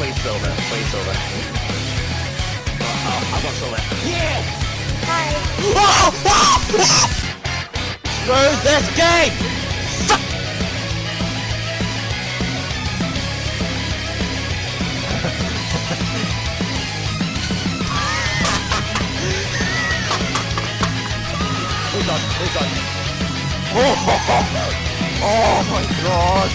Please silver. Please silver. Oh, I got silver. Yeah! Hi. Screw this game! Who's on? Who's on? Oh my god!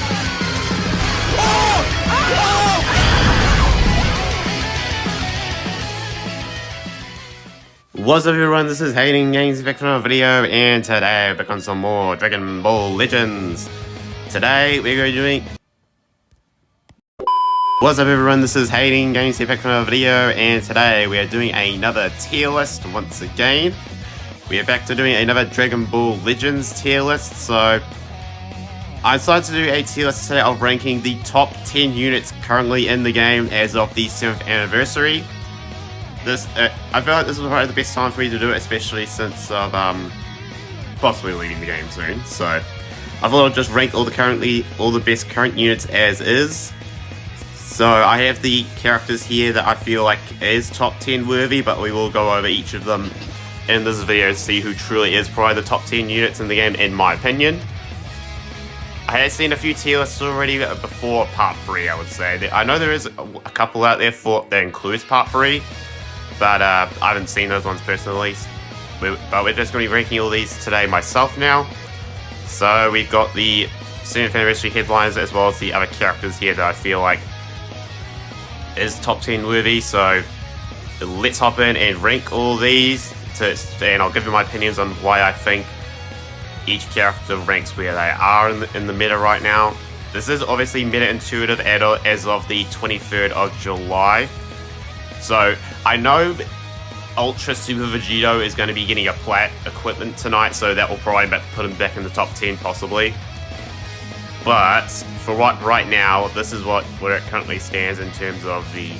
What's up everyone, this is Hating Games back from another video, and today we're back on some more Dragon Ball Legends. Today we're going to be doing... What's up everyone, this is Hating Games back from another video, and today we are doing another tier list once again. We are back to doing another Dragon Ball Legends tier list, so... I decided to do a tier list today of ranking the top 10 units currently in the game as of the 7th anniversary. I feel like this is probably the best time for me to do it, especially since I'm possibly leaving the game soon. So I thought I'd just rank all the best current units as is. So I have the characters here that I feel like is top 10 worthy, but we will go over each of them in this video to see who truly is probably the top 10 units in the game, in my opinion. I had seen a few tier lists already before part 3, I would say. I know there is a couple out there that includes part 3. But I haven't seen those ones personally. But we're just going to be ranking all these today myself now. So we've got the 7th anniversary headlines as well as the other characters here that I feel like is top 10 worthy. So let's hop in and rank all these. And I'll give you my opinions on why I think each character ranks where they are in the meta right now. This is obviously meta intuitive as of the 23rd of July. So, I know Ultra Super Vegito is going to be getting a plat equipment tonight, so that will probably put him back in the top 10 possibly. But, for right now, this is where it currently stands in terms of the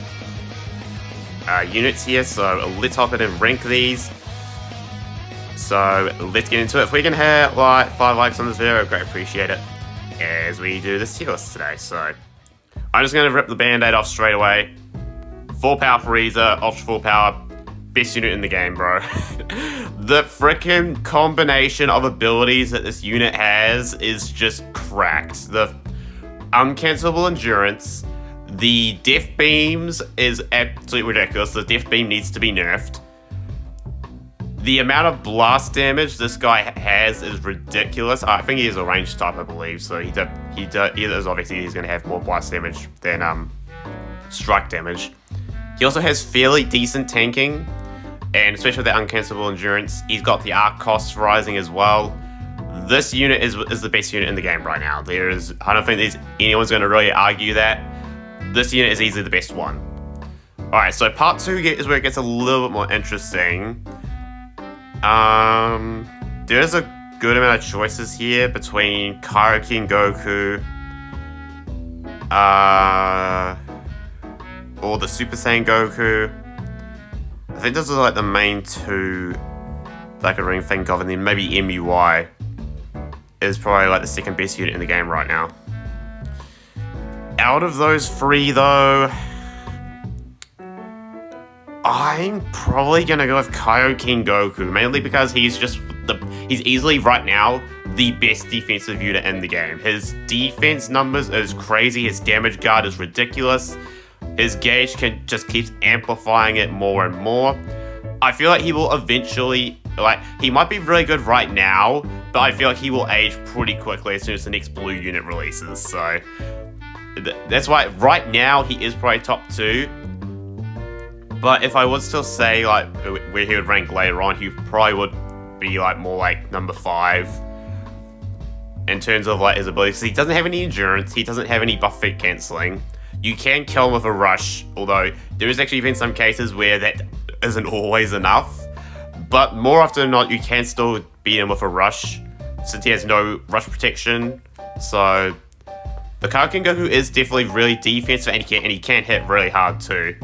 units here. So, let's hop in and rank these. So, let's get into it. If we can hit like 5 likes on this video, I'd greatly appreciate it as we do this tier list today. So, I'm just going to rip the band-aid off straight away. Full power Frieza, ultra full power, best unit in the game, bro. The freaking combination of abilities that this unit has is just cracked. The uncancelable endurance, the death beams is absolutely ridiculous. The death beam needs to be nerfed. The amount of blast damage this guy has is ridiculous. I think he is a ranged type, I believe, so he is obviously he's going to have more blast damage than strike damage. He also has fairly decent tanking, and especially with that uncancelable endurance, he's got the arc costs rising as well. This unit is the best unit in the game right now. I don't think anyone's going to really argue that. This unit is easily the best one. Alright, so part 2 is where it gets a little bit more interesting. There's a good amount of choices here between Kaioken Goku, or the Super Saiyan Goku. I think those are like the main two that I could really think of, and then maybe MUI is probably like the second best unit in the game right now. Out of those 3 though, I'm probably gonna go with Kaioken Goku, mainly because he's easily right now the best defensive unit in the game. His defense numbers is crazy, his damage guard is ridiculous. His gauge just keeps amplifying it more and more. I feel like he will eventually, he might be really good right now, but I feel like he will age pretty quickly as soon as the next blue unit releases. So that's why right now he is probably top 2. But if I was still say where he would rank later on, he probably would be more like number 5 in terms of his abilities. He doesn't have any endurance, he doesn't have any buff feat cancelling. You can kill him with a rush, although there has actually been some cases where that isn't always enough. But more often than not, you can still beat him with a rush, since he has no rush protection. So the Kaioken Goku is definitely really defensive, and he can hit really hard too.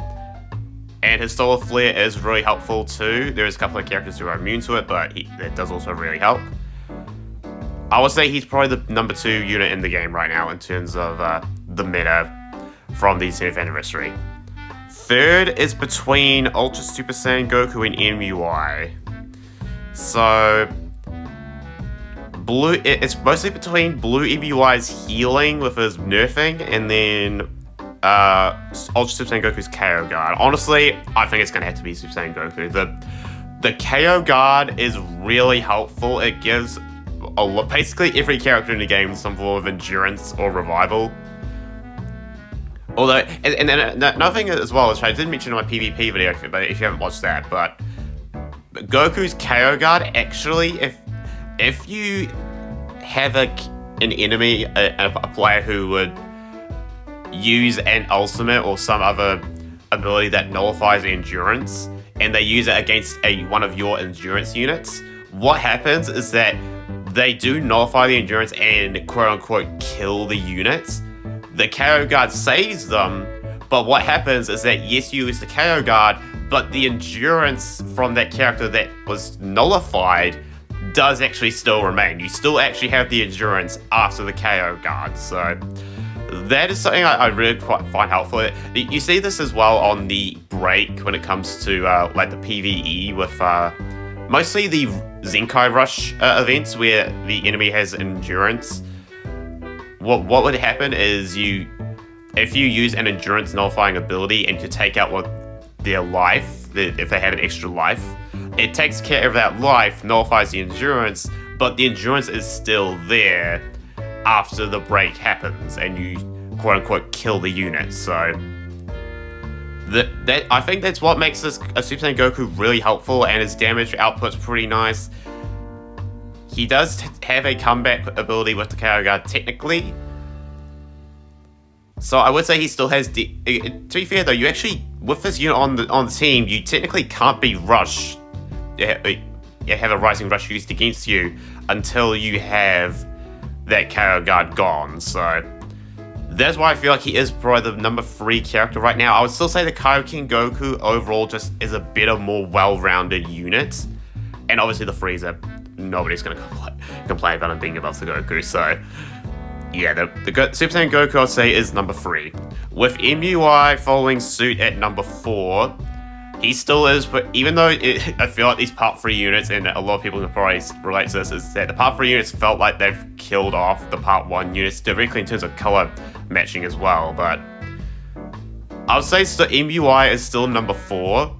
And his Solar Flare is really helpful too. There is a couple of characters who are immune to it, but that does also really help. I would say he's probably the number 2 unit in the game right now in terms of the meta. from the 10th anniversary. Third is between Ultra Super Saiyan Goku and MUI. So, it's mostly between Blue MUI's healing with his nerfing, and then Ultra Super Saiyan Goku's KO guard. Honestly, I think it's gonna have to be Super Saiyan Goku. The KO guard is really helpful. It gives basically every character in the game some form of endurance or revival. Although, and then another thing as well, which I didn't mention in my PvP video, but if you haven't watched that, but Goku's KO guard actually, if you have an enemy, a player who would use an ultimate or some other ability that nullifies the endurance, and they use it against one of your endurance units, what happens is that they do nullify the endurance and quote-unquote kill the units. The KO guard saves them, but what happens is that yes, you use the KO guard, but the endurance from that character that was nullified does actually still remain. You still actually have the endurance after the KO guard, so that is something I really quite find helpful. You see this as well on the break when it comes to like the PvE with mostly the Zenkai Rush events where the enemy has endurance. What would happen is if you use an endurance nullifying ability and to take out their life, if they have an extra life, it takes care of that life, nullifies the endurance, but the endurance is still there after the break happens and you quote-unquote kill the unit. So I think that's what makes this a Super Saiyan Goku really helpful, and his damage output's pretty nice. He does have a comeback ability with the KO guard technically, so I would say he still has. To be fair though, you actually with this unit on the team, you technically can't be rushed. You have a rising rush used against you until you have that KO guard gone. So that's why I feel like he is probably the number 3 character right now. I would still say the Kaioken Goku overall just is a better, more well-rounded unit. And obviously the Frieza, nobody's going to complain about him being above the Goku. So yeah, the Super Saiyan Goku I'd say is number 3. With MUI following suit at number 4, he still is, but even though I feel like these Part 3 units, and a lot of people can probably relate to this, is that the Part 3 units felt like they've killed off the Part 1 units directly in terms of color matching as well, but I would say MUI is still number 4.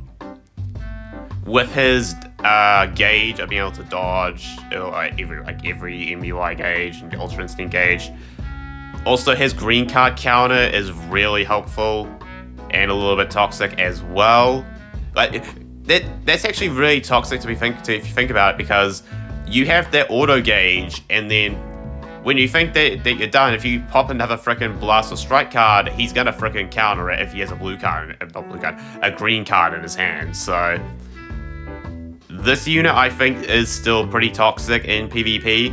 With his gauge of being able to dodge every MUI gauge and Ultra Instinct gauge. Also, his green card counter is really helpful and a little bit toxic as well. Like that's actually really toxic if you think about it, because you have that auto gauge, and then when you think that you're done, if you pop another frickin' blast or strike card, he's gonna frickin' counter it if he has a a green card in his hand. So this unit I think is still pretty toxic in PvP.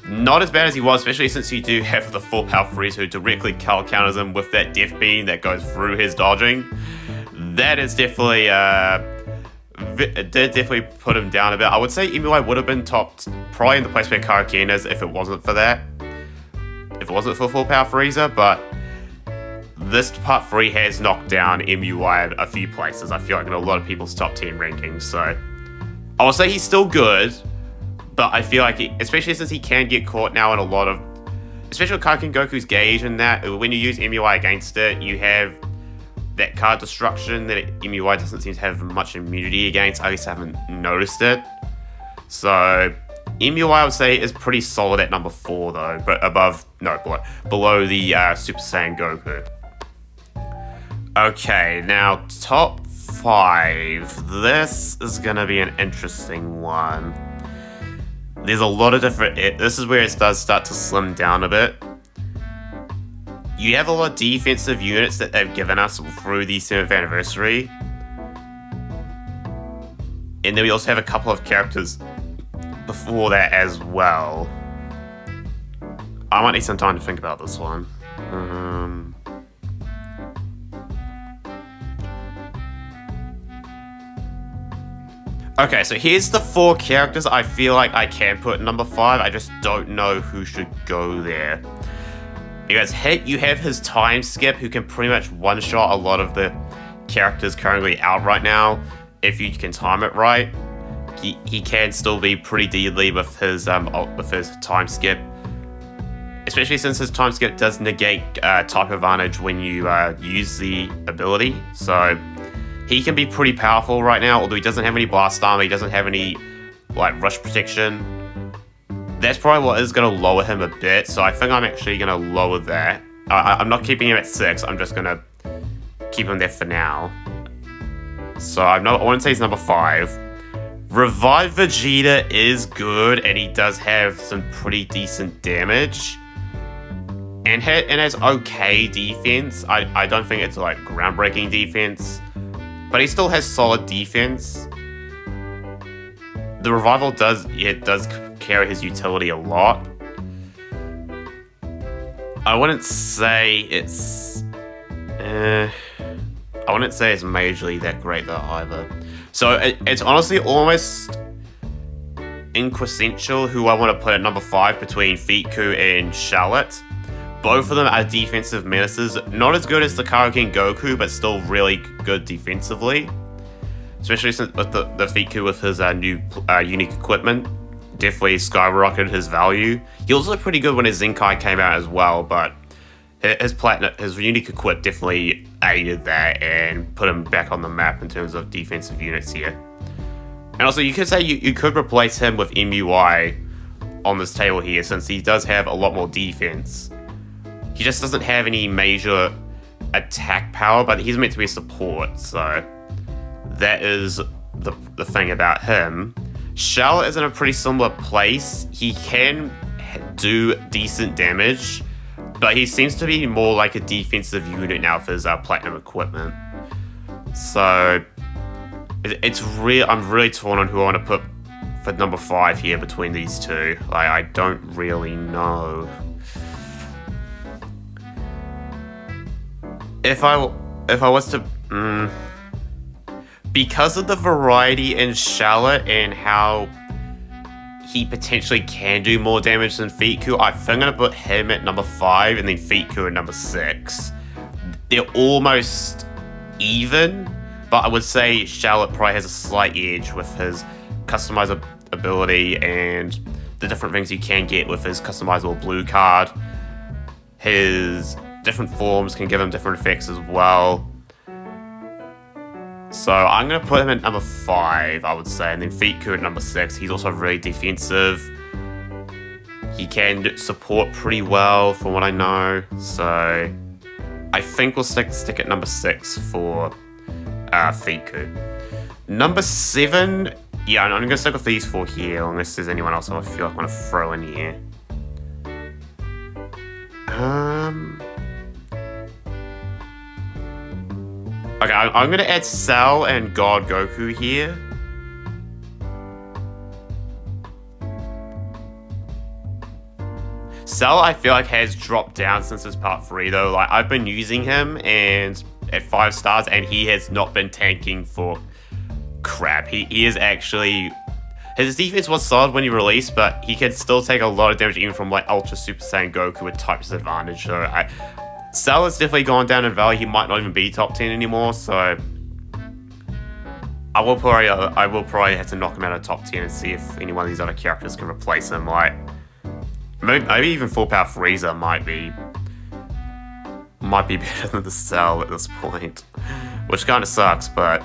Not as bad as he was, especially since you do have the full power Frieza who directly counters him with that death beam that goes through his dodging. That is definitely did definitely put him down a bit. I would say MUI would have been topped probably in the place where Kaioken is if it wasn't for that. If it wasn't for full power Frieza, but this Part 3 has knocked down MUI a few places, I feel like, in a lot of people's top 10 rankings. So I would say he's still good, but I feel like, especially since he can get caught now in a lot of, especially with Kaioken Goku's gauge and that, when you use MUI against it, you have that card destruction that MUI doesn't seem to have much immunity against. At least I haven't noticed it. So MUI I would say is pretty solid at number 4 though, but below the Super Saiyan Goku. Okay, now top 5. This is gonna be an interesting one. There's a lot of different. This is where it does start to slim down a bit. You have a lot of defensive units that they've given us through the 7th anniversary. And then we also have a couple of characters before that as well. I might need some time to think about this one. Okay, so here's the 4 characters I feel like I can put number 5. I just don't know who should go there. He goes hit, you have his time skip who can pretty much one-shot a lot of the characters currently out right now. If you can time it right, he can still be pretty deadly with his time skip. Especially since his time skip does negate type advantage when you use the ability. So he can be pretty powerful right now, although he doesn't have any blast armor, he doesn't have any like rush protection. That's probably what is going to lower him a bit, so I think I'm actually going to lower that. I'm not keeping him at 6, I'm just going to keep him there for now. So I wouldn't say he's number 5. Revive Vegeta is good, and he does have some pretty decent damage. And has okay defense. I don't think it's like groundbreaking defense, but he still has solid defense. The revival does carry his utility a lot. I wouldn't say it's majorly that great though either. So it's honestly almost inquessential who I want to put at number 5 between Fiku and Charlotte. Both of them are defensive menaces. Not as good as the Kaioken Goku, but still really good defensively. Especially since with the Fiku with his new unique equipment. Definitely skyrocketed his value. He was also pretty good when his Zenkai came out as well, but his unique equip definitely aided that and put him back on the map in terms of defensive units here. And also you could say you could replace him with MUI on this table here, since he does have a lot more defense. He just doesn't have any major attack power, but he's meant to be a support, so that is the thing about him. Charlotte is in a pretty similar place. He can do decent damage, but he seems to be more like a defensive unit now for his platinum equipment. So I'm really torn on who I want to put for number 5 here between these two. Like, I don't really know. If I was to, because of the variety in Charlotte and how he potentially can do more damage than Fiku, I think I'm going to put him at number 5 and then Fiku at number 6. They're almost even, but I would say Charlotte probably has a slight edge with his customizability and the different things you can get with his customizable blue card. His different forms can give him different effects as well. So I'm going to put him at number 5, I would say, and then Fiku at number 6. He's also really defensive. He can support pretty well, from what I know. So I think we'll stick at number 6 for Fiku. Number 7, yeah, I'm going to stick with these 4 here, unless there's anyone else I feel like I want to throw in here. Okay, I'm going to add Cell and God Goku here. Cell, I feel like, has dropped down since his part 3, though. Like, I've been using him and at 5 stars, and he has not been tanking for crap. He is actually... His defense was solid when he released, but he can still take a lot of damage even from, like, Ultra Super Saiyan Goku with type disadvantage. So, Cell has definitely gone down in value. He might not even be top 10 anymore, so I will probably have to knock him out of top 10 and see if any one of these other characters can replace him. Like, maybe even Full Power Frieza might be better than the Cell at this point, which kind of sucks, but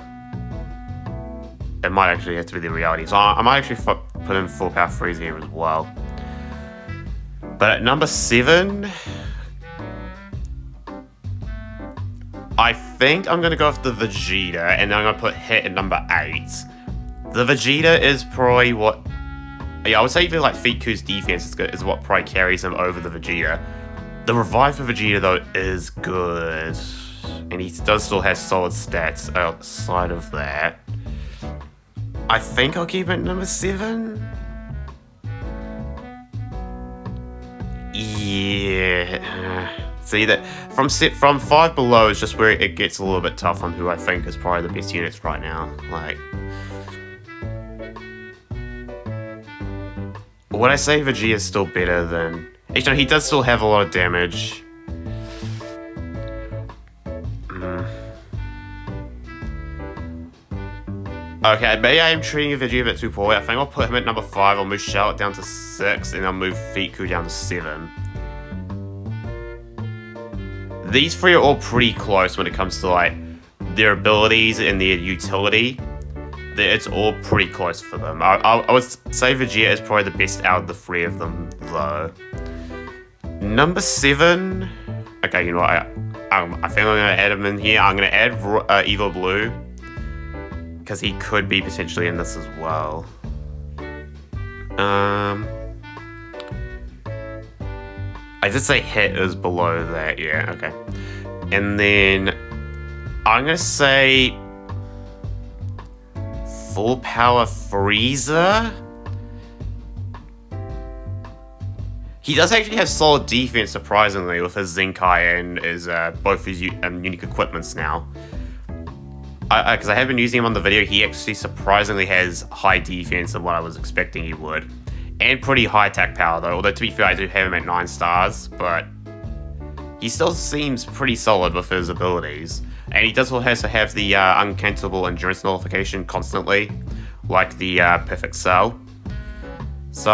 it might actually have to be the reality. So I might actually put in Full Power Frieza here as well. But at number 7, I think I'm going to go with the Vegeta, and then I'm going to put Hit at number 8. The Vegeta is probably what... Yeah, I would say even like Fiku's defense is what probably carries him over the Vegeta. The Revive for Vegeta, though, is good. And he does still have solid stats outside of that. I think I'll keep it at number 7. Yeah... See that from 5 below is just where it gets a little bit tough on who I think is probably the best units right now. Like, would I say Vegeta is still better than? You know, he does still have a lot of damage. Okay, maybe I am treating Vegeta a bit too poorly. I think I'll put him at number 5, I'll move Charlotte down to 6, and I'll move Fiku down to 7. These three are all pretty close when it comes to, like, their abilities and their utility. It's all pretty close for them. I would say Vegeta is probably the best out of the three of them, though. Number 7... Okay, you know what? I think I'm going to add him in here. I'm going to add Evo Blue, because he could be potentially in this as well. I did say Hit is below that, yeah, okay. And then I'm gonna say Full Power Frieza. He does actually have solid defense, surprisingly, with his Zenkai and his both his unique equipments now. Because I have been using him on the video, he actually surprisingly has high defense than what I was expecting he would. And pretty high attack power though, although to be fair I do have him at 9 stars, but he still seems pretty solid with his abilities. And he does also have the uncancelable endurance nullification constantly, like the Perfect Cell. So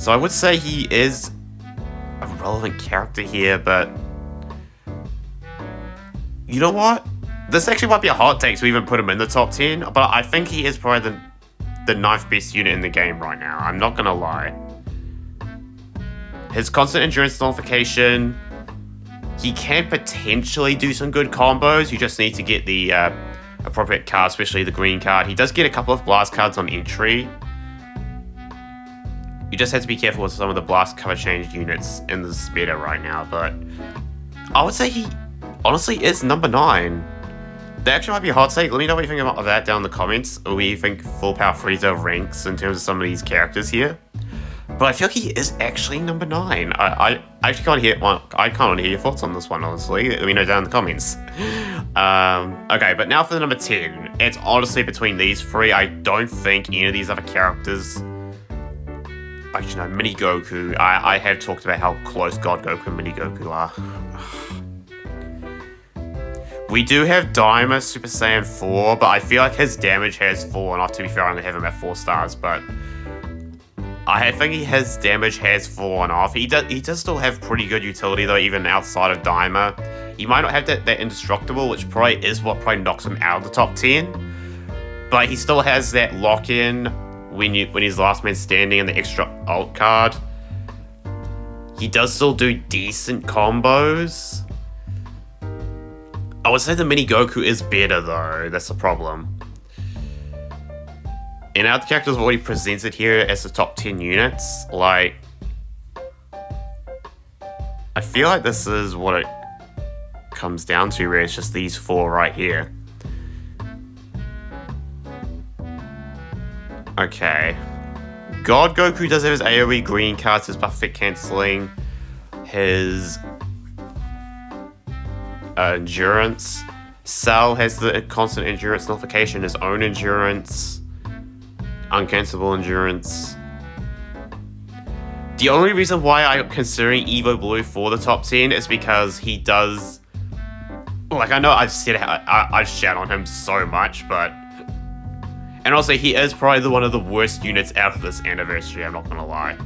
I would say he is a relevant character here, but you know what? This actually might be a hot take to even put him in the top 10, but I think he is probably the 9th best unit in the game right now. I'm not gonna lie. His constant endurance nullification, he can potentially do some good combos. You just need to get the appropriate card, especially the green card. He does get a couple of blast cards on entry. You just have to be careful with some of the blast cover change units in this meta right now, but I would say he honestly is number 9. That actually might be a hot take. Let me know what you think about that down in the comments, or where you think Full Power Frieza ranks in terms of some of these characters here. But I feel he is actually number 9. I actually can't hear. Well, I can't hear your thoughts on this one, honestly. Let me know down in the comments. Okay, but now for the number 10. It's honestly between these three. I don't think any of these other characters. Actually, no, Mini Goku. I have talked about how close God Goku and Mini Goku are. We do have Daima Super Saiyan 4, but I feel like his damage has fallen off. To be fair, I only have him at 4 stars, but I think his damage has fallen off. He does still have pretty good utility, though, even outside of Daima. He might not have that indestructible, which probably is what probably knocks him out of the top 10. But he still has that lock-in when he's last man standing and the extra ult card. He does still do decent combos. I would say the Mini Goku is better though, that's the problem. And our characters have already presented here as the top 10 units. Like, I feel like this is what it comes down to, where it's just these 4 right here. Okay. God Goku does have his AoE green cards, his buff fit cancelling, his endurance. Cell has the constant endurance nullification, his own endurance, uncancelable endurance. The only reason why I'm considering Evo Blue for the top 10 is because he does, like, I know I've said I've shat on him so much, but, and also he is probably one of the worst units out of this anniversary, I'm not gonna lie.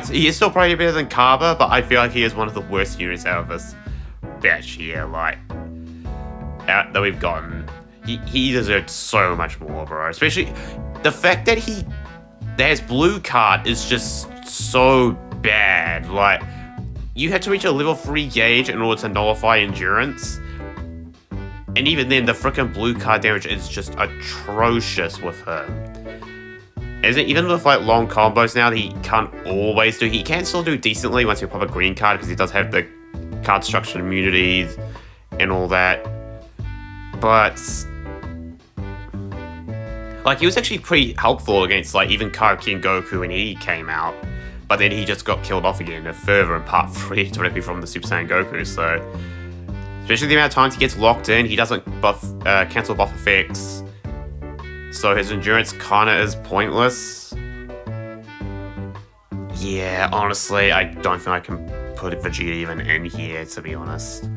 He is still probably better than Kaba, but I feel like he is one of the worst units out of this batch here, like, that we've gotten. He deserved so much more, bro. Especially the fact that his blue card is just so bad. Like, you had to reach a level 3 gauge in order to nullify endurance. And even then, the freaking blue card damage is just atrocious with him. Even with like long combos now that he can't always do, he can still do decently once you pop a green card because he does have the card structure immunities and all that. But like, he was actually pretty helpful against like even Kaioken Goku when he came out, but then he just got killed off again further in part 3 directly from the Super Saiyan Goku. So especially the amount of times he gets locked in, he doesn't cancel buff effects, so his endurance kinda is pointless. Yeah, honestly, I don't think I can put Vegeta even in here, to be honest.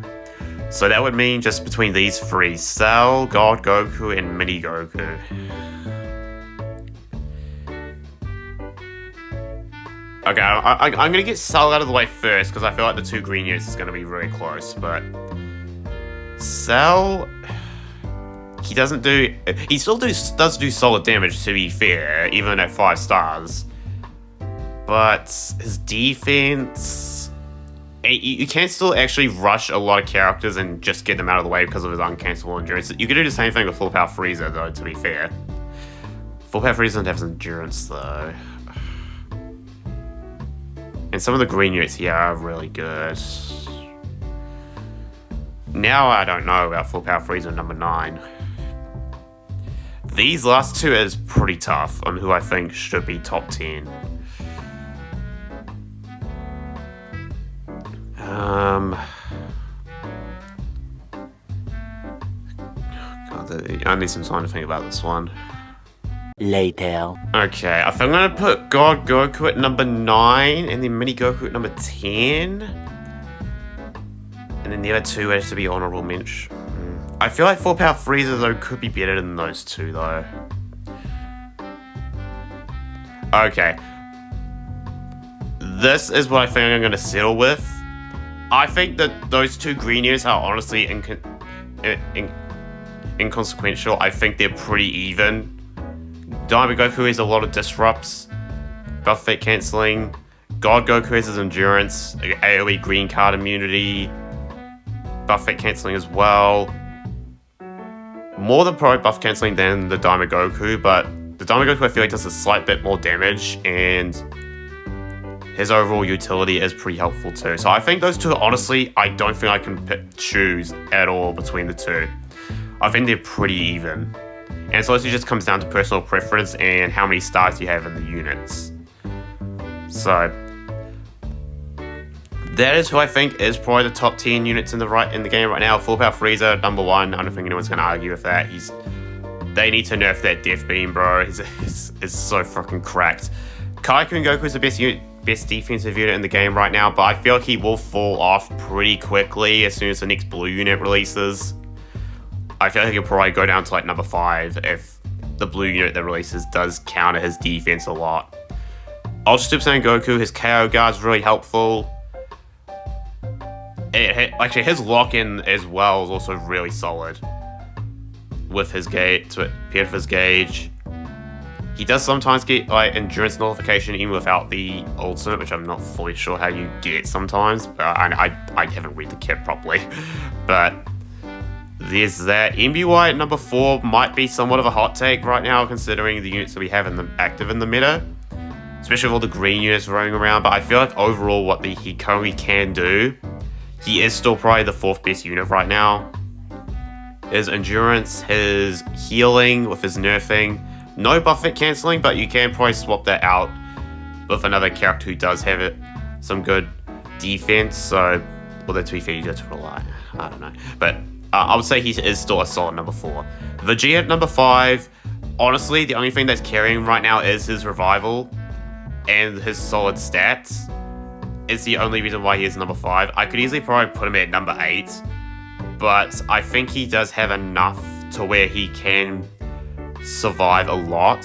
So that would mean just between these three, Cell, God Goku, and Mini Goku. Okay, I'm going to get Cell out of the way first, because I feel like the two green units is going to be really close, but... Cell... He doesn't do... He still does do solid damage, to be fair, even at 5 stars. But his defense... You can still actually rush a lot of characters and just get them out of the way because of his uncancelable endurance. You could do the same thing with Full Power Frieza, though, to be fair. Full Power Frieza doesn't have his endurance, though. And some of the green units here are really good. Now I don't know about Full Power Frieza number 9. These last two is pretty tough on who I think should be top 10. God, I need some time to think about this one. Later. Okay, I think I'm gonna put God Goku at number 9 and then Mini Goku at number 10. And then the other two has to be honorable mention. I feel like Full Power Frieza though could be better than those two though. Okay. This is what I think I'm gonna settle with. I think that those two green units are honestly inconsequential. I think they're pretty even. Diamond Goku has a lot of disrupts, buff fate cancelling. God Goku has his endurance, AoE green card immunity, buff fate cancelling as well. More than probably buff cancelling than the Diamond Goku, but the Diamond Goku I feel like does a slight bit more damage, and his overall utility is pretty helpful too. So I think those two, honestly, I don't think I can choose at all between the two. I think they're pretty even. And so it just comes down to personal preference and how many stars you have in the units. So that is who I think is probably the top 10 units in the game right now. Full Power Frieza, number 1. I don't think anyone's going to argue with that. They need to nerf that Death Beam, bro. It's so fucking cracked. Kaiku and Goku is the best defensive unit in the game right now, but I feel like he will fall off pretty quickly as soon as the next blue unit releases. I feel like he'll probably go down to like number 5 if the blue unit that releases does counter his defense a lot. Ultra Super Saiyan Goku, his KO guard's really helpful. Actually, his lock-in as well is also really solid with his gauge, paired with his gauge. He does sometimes get like endurance nullification even without the ultimate, which I'm not fully sure how you get sometimes, but I haven't read the kit properly. But there's that. MBY at number 4 might be somewhat of a hot take right now, considering the units that we have active in the meta, especially with all the green units roaming around. But I feel like overall what he currently can do, he is still probably the 4th best unit right now. His endurance, his healing with his nerfing, no buff fit cancelling, but you can probably swap that out with another character who does have some good defense. So, well, to be fair, you got to rely. I don't know, but I would say he is still a solid number 4. Vegeta at number 5. Honestly, the only thing that's carrying right now is his revival and his solid stats. It's the only reason why he is number 5. I could easily probably put him at number 8, but I think he does have enough to where he can survive a lot,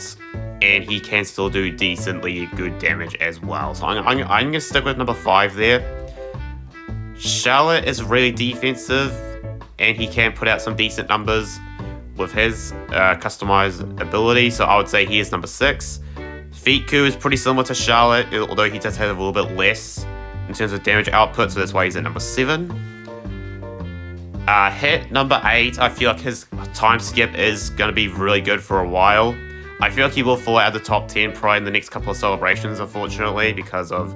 and he can still do decently good damage as well. So I'm going to stick with number 5 there. Charlotte is really defensive, and he can put out some decent numbers with his customized ability, so I would say he is number 6. Fiku is pretty similar to Charlotte, although he does have a little bit less in terms of damage output, so that's why he's at number 7. Hit number 8, I feel like his time skip is going to be really good for a while. I feel like he will fall out of the top 10 probably in the next couple of celebrations, unfortunately, because of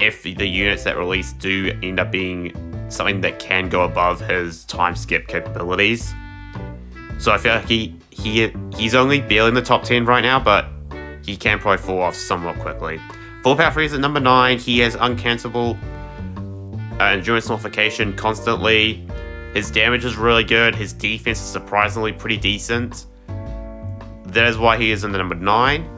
if the units that release do end up being something that can go above his time skip capabilities. So I feel like he's only barely in the top 10 right now, but he can probably fall off somewhat quickly. Full Power Frieza at number 9, he has uncancelable endurance nullification constantly. His damage is really good, his defense is surprisingly pretty decent. That is why he is in the number 9.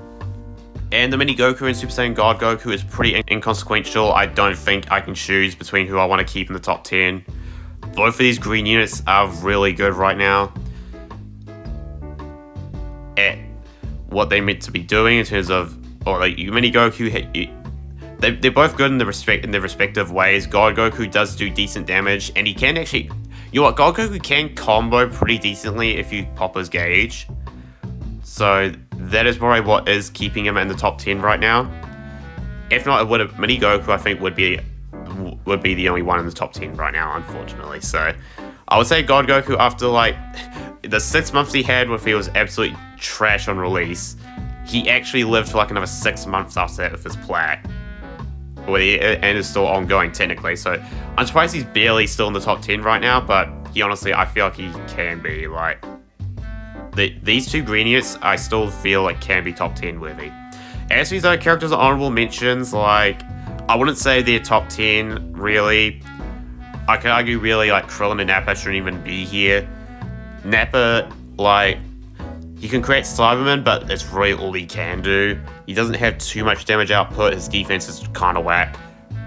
And the Mini Goku and Super Saiyan God Goku is pretty inconsequential. I don't think I can choose between who I want to keep in the top 10. both of these green units are really good right now at what they meant to be doing in terms of, or like Mini Goku. They're both good in their respective ways. God Goku does do decent damage, and he can actually, you know what, God Goku can combo pretty decently if you pop his gauge. So that is probably what is keeping him in the top 10 right now. If not, it would have, Mini Goku I think would be the only one in the top 10 right now, unfortunately. So I would say God Goku, after like the 6 months he had where he was absolutely trash on release, he actually lived for like another 6 months after that with his plat. And is still ongoing technically, so I'm surprised he's barely still in the top 10 right now, but he honestly, I feel like he can be. Like, these two green units, I still feel like can be top 10 worthy. As for these other characters, honorable mentions, like, I wouldn't say they're top 10, really. I could argue, really, like, Krillin and Nappa shouldn't even be here. Nappa, like, he can create Cybermen, but it's really all he can do. He doesn't have too much damage output. His defense is kind of whack.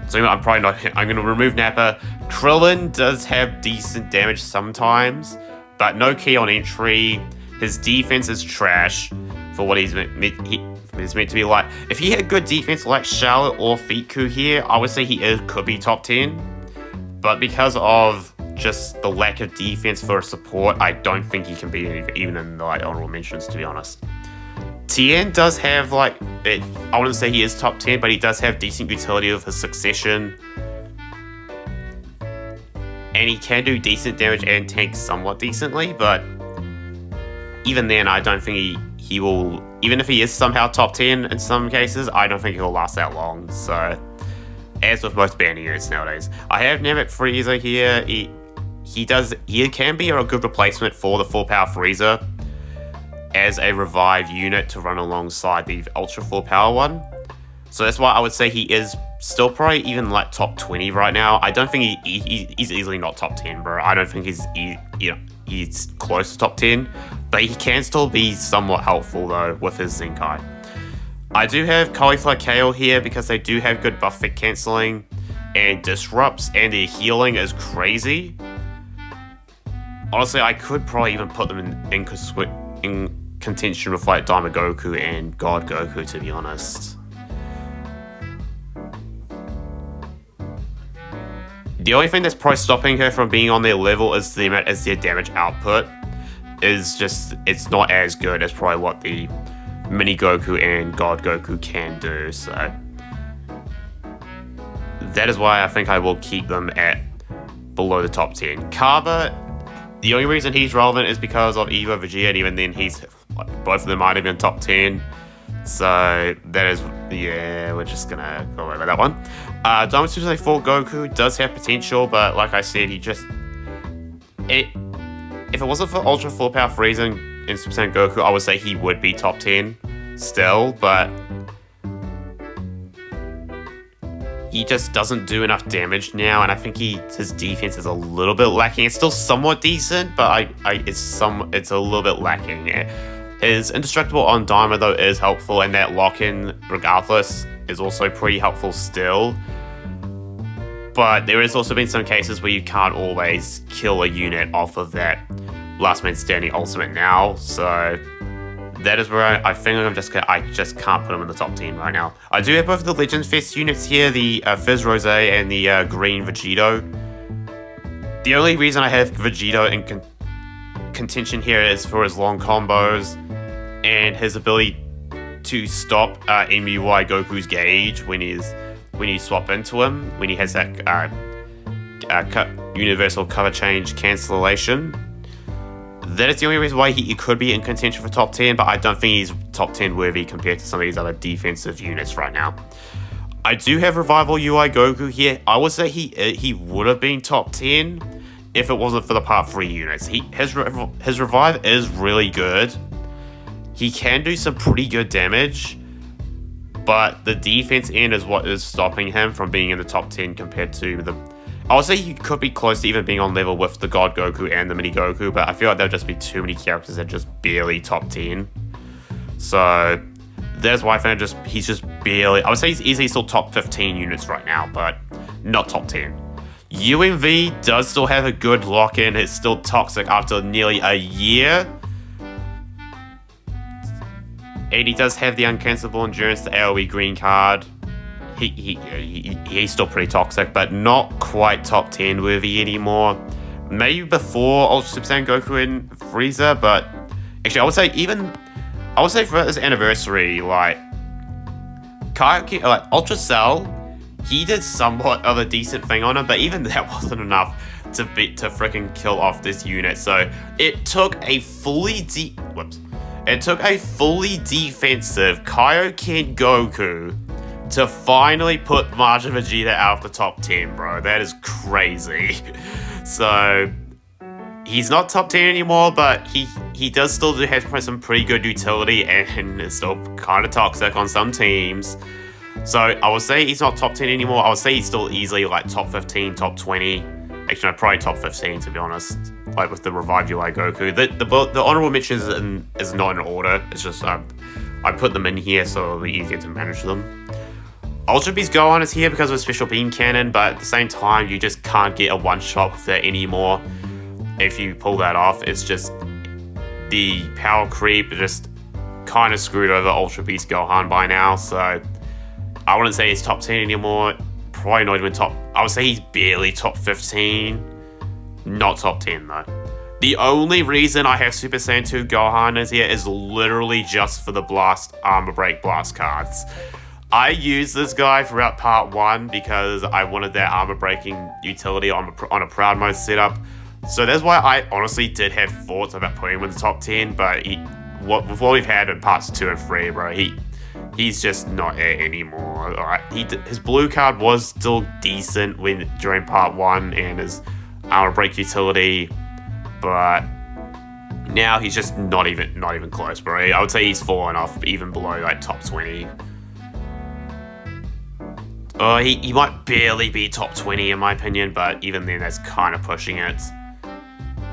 So I'm probably not, I'm going to remove Nappa. Krillin does have decent damage sometimes, but no key on entry. His defense is trash for what he's meant to be like. If he had good defense like Charlotte or Fiku here, I would say he could be top 10. But because of just the lack of defense for support, I don't think he can be even in the like honorable mentions, to be honest. Tien does have like, I wouldn't say he is top 10, but he does have decent utility with his succession. And he can do decent damage and tank somewhat decently, but even then, I don't think he will, even if he is somehow top 10 in some cases, I don't think he'll last that long. So, as with most banning units nowadays. I have Namek Frieza here. He can be a good replacement for the full power Frieza as a revived unit to run alongside the Ultra Full Power one. So that's why I would say he is still probably even like top 20 right now. I don't think he's easily not top 10, bro. I don't think he's close to top 10, but he can still be somewhat helpful though with his Zenkai. I do have Cauliflower Kale here because they do have good buff fit cancelling and disrupts, and their healing is crazy. Honestly, I could probably even put them in contention with like Daima Goku and God Goku, to be honest. The only thing that's probably stopping her from being on their level is their damage output. It's not as good as probably what the Mini Goku and God Goku can do, so that is why I think I will keep them at below the top 10. Kaba, the only reason he's relevant is because of Evo Vegeta, and even then both of them aren't even top 10. So that is, yeah, we're just gonna go over that one. Diamond Super Saiyan 4 Goku does have potential, but like I said, if it wasn't for Ultra Full Power Frieza and Super Saiyan Goku, I would say he would be top 10 still, but he just doesn't do enough damage now, and I think his defense is a little bit lacking. It's still somewhat decent, but it's a little bit lacking. His indestructible on Daima though is helpful, and that lock-in regardless is also pretty helpful still. But there has also been some cases where you can't always kill a unit off of that last man standing ultimate now, so that is where I think I just can't put him in the top 10 right now. I do have both of the Legends Fest units here, the Fizz Rose and the Green Vegito. The only reason I have Vegito in contention here is for his long combos and his ability to stop MUI Goku's gauge when you swap into him, when he has that universal cover change cancellation. That is the only reason why he could be in contention for top 10, but I don't think he's top 10 worthy compared to some of these other defensive units right now. I do have Revival UI Goku here. I would say he would have been top 10 if it wasn't for the Part 3 units. His Revive is really good. He can do some pretty good damage, but the defense end is what is stopping him from being in the top 10 compared to the... I would say he could be close to even being on level with the God Goku and the Mini Goku, but I feel like there'll just be too many characters that are just barely top 10. So that's why I think he's just barely... I would say he's easily still top 15 units right now, but not top 10. UMV does still have a good lock-in. It's still toxic after nearly a year. And he does have the uncancelable endurance, the AoE green card. He's still pretty toxic, but not quite top 10 worthy anymore. Maybe before Ultra Super Saiyan Goku and Frieza, but actually I would say for this anniversary, like Ultra Cell, he did somewhat of a decent thing on him, but even that wasn't enough to freaking kill off this unit. So it took a fully defensive Kaioken Goku to finally put Majin Vegeta out of the top 10, bro. That is crazy. So he's not top 10 anymore, but he does still have some pretty good utility and is still kind of toxic on some teams. So I would say he's not top 10 anymore. I would say he's still easily like top 15, top 20. Actually, no, probably top 15 to be honest. Like with the revived UI Goku. The honorable mentions is not in order. It's just I put them in here so it'll be easier to manage them. Ultra Beast Gohan is here because of a special beam cannon, but at the same time, you just can't get a one-shot with that anymore. If you pull that off, it's just the power creep just kind of screwed over Ultra Beast Gohan by now, so I wouldn't say he's top 10 anymore. Probably not even top... I would say he's barely top 15. Not top 10, though. The only reason I have Super Saiyan 2 Gohan is here is literally just for the Armor Break Blast cards. I used this guy throughout part 1 because I wanted that armor breaking utility on a Proud Mode setup. So that's why I honestly did have thoughts about putting him in the top 10, but with what we've had in parts 2 and 3, bro, he's just not it anymore. His blue card was still decent during part 1 and his armor break utility, but now he's just not even close, bro. I would say he's fallen off even below like top 20. He might barely be top 20 in my opinion, but even then that's kind of pushing it.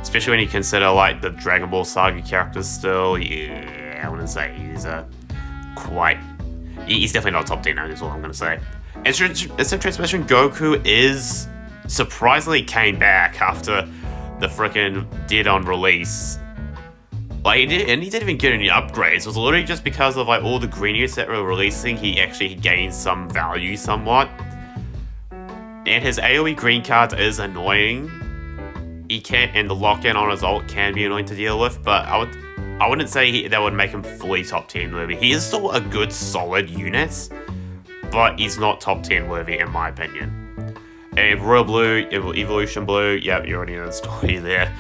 Especially when you consider like the Dragon Ball Saga characters still. Yeah, I wouldn't say he's he's definitely not top 10, is all I'm going to say. Instant Transmission Goku is surprisingly came back after the freaking dead on release. Like, he didn't even get any upgrades. It was literally just because of like all the green units that were releasing, he actually gained some value somewhat. And his AoE green cards is annoying. And the lock-in on his ult can be annoying to deal with, but I wouldn't say that would make him fully top 10 worthy. He is still a good, solid unit, but he's not top 10 worthy in my opinion. And Royal Blue, Evolution Blue, yep, you already know the story there.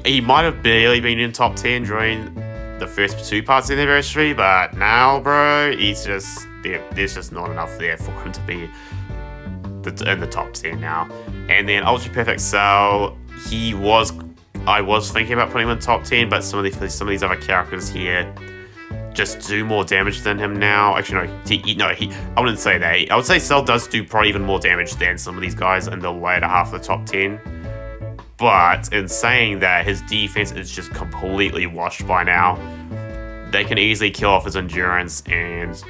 He might have barely been in top 10 during the first 2 parts of the anniversary, but now, bro, there's just not enough there for him to be in the top 10 now. And then Ultra Perfect Cell, I was thinking about putting him in top 10, but some of these other characters here just do more damage than him now. Actually, no, I wouldn't say that. I would say Cell does do probably even more damage than some of these guys in the later half of the top 10. But in saying that, his defense is just completely washed by now. They can easily kill off his endurance and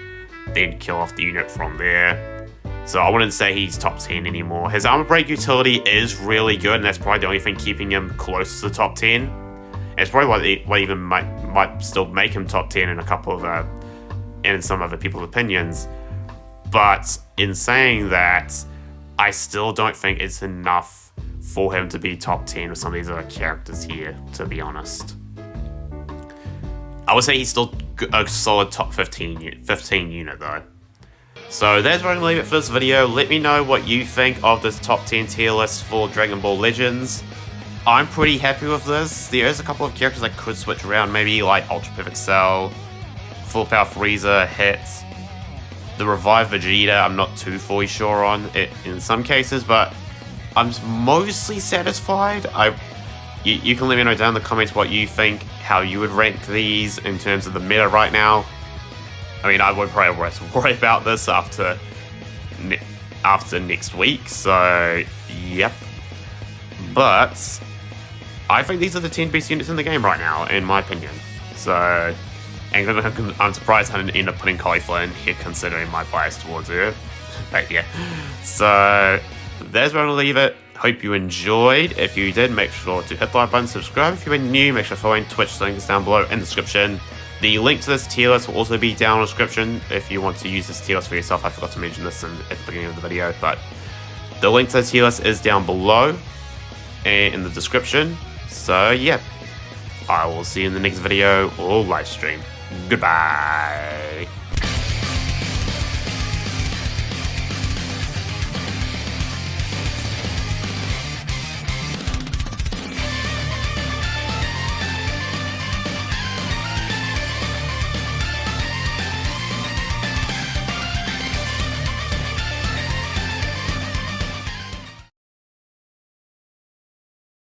then kill off the unit from there. So I wouldn't say he's top 10 anymore. His armor break utility is really good, and that's probably the only thing keeping him close to the top 10. And it's probably what even might still make him top 10 in a couple of in some other people's opinions. But in saying that, I still don't think it's enough for him to be top 10 with some of these other characters here, to be honest. I would say he's still a solid top 15 unit though. So that's where I'm going to leave it for this video. Let me know what you think of this top 10 tier list for Dragon Ball Legends. I'm pretty happy with this. There is a couple of characters I could switch around, maybe like Ultra Perfect Cell, Full Power Frieza, Hits, the Revived Vegeta, I'm not too fully sure on it in some cases, but I'm mostly satisfied. You can let me know down in the comments what you think, how you would rank these in terms of the meta right now. I mean, I would probably have to worry about this after next week, so yep. But I think these are the 10 best units in the game right now, in my opinion. So, and I'm surprised I didn't end up putting Cauliflower in here, considering my bias towards her. But yeah, so that's where I'm going to leave it. Hope you enjoyed. If you did, make sure to hit the like button, subscribe. If you're new, make sure to follow Twitch, link is down below in the description. The link to this tier list will also be down in the description if you want to use this tier list for yourself. I forgot to mention this at the beginning of the video, but the link to the tier list is down below and in the description. So yeah, I will see you in the next video or live stream. Goodbye.